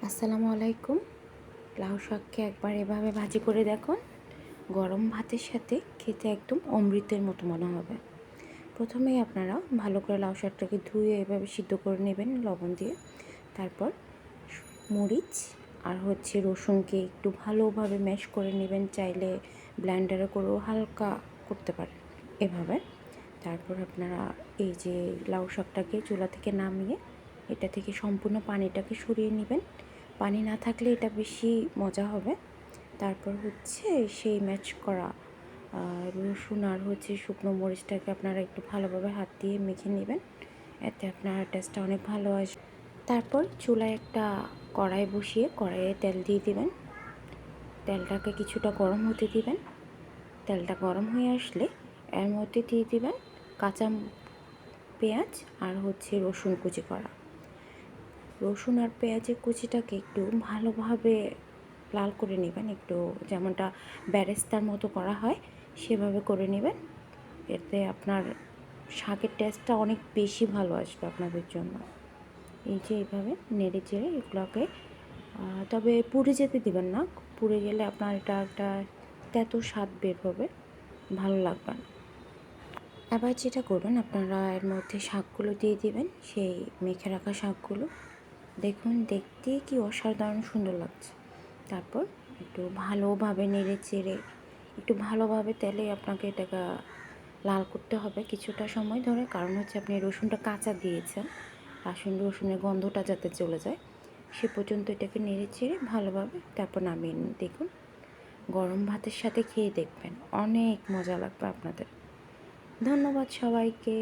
আসসালামু আলাইকুম। লাউ শাককে একবার এভাবে ভাজি করে দেখুন, গরম ভাতের সাথে খেতে একদম অমৃতের মতো মনে হবে। প্রথমেই আপনারা ভালো করে লাউ শাকটাকে ধুয়ে এভাবে সিদ্ধ করে নেবেন লবণ দিয়ে। তারপর মরিচ আর রসুনকে একটু ভালোভাবে ম্যাশ করে নেবেন, চাইলে ব্লেন্ডারে করেও হালকা করতে পারেন এভাবে। তারপর আপনারা এই যে লাউ শাকটাকে চুলা থেকে নামিয়ে এটা থেকে সম্পূর্ণ পানিটাকে সরিয়ে নেবেন। পানি না থাকলে এটা বেশি মজা হবে। তারপর সেই ম্যাচ করা রসুন আর শুকনো মরিচটাকে আপনারা একটু ভালোভাবে হাত দিয়ে মেখে নেবেন, এতে আপনার টেস্টটা অনেক ভালো আসবে। তারপর চুলায় একটা কড়াই বসিয়ে কড়াইয়ে তেল দিয়ে দিবেন। তেলটাকে কিছুটা গরম হতে দিবেন। তেলটা গরম হয়ে আসলে এর মধ্যে দিয়ে দিবেন কাঁচা পেঁয়াজ আর রসুন কুচি করা। রসুন আর পেঁয়াজের কুচিটাকে একটু ভালোভাবে লাল করে নেবেন, একটু যেমনটা বেরেস্তার মতো করা হয় সেভাবে করে নেবেন। এতে আপনার শাকের টেস্টটা অনেক বেশি ভালো আসবে আপনাদের জন্য। এই যে এইভাবে নেড়ে চেড়ে এগুলোকে, তবে পুড়ে যেতে দিবেন না, পুড়ে গেলে আপনার এটা একটা তেতো স্বাদ বের হবে, ভালো লাগবে না। এবার যেটা করবেন, আপনারা এর মধ্যে শাকগুলো দিয়ে দিবেন, সেই মেখে রাখা শাকগুলো। দেখুন দেখতে কি অসাধারণ সুন্দর লাগছে। তারপর একটু ভালোভাবে নেড়ে চেড়ে একটু ভালোভাবে তেলে আপনাকে এটাকে লাল করতে হবে কিছুটা সময় ধরে, কারণ আপনি রসুনটা কাঁচা দিয়েছেন, রসুনের গন্ধটা যাতে চলে যায় সে পর্যন্ত এটাকে নেড়ে চেড়ে ভালোভাবে তারপর নামিয়ে নিন। দেখুন গরম ভাতের সাথে খেয়ে দেখবেন, অনেক মজা লাগবে আপনাদের। ধন্যবাদ সবাইকে।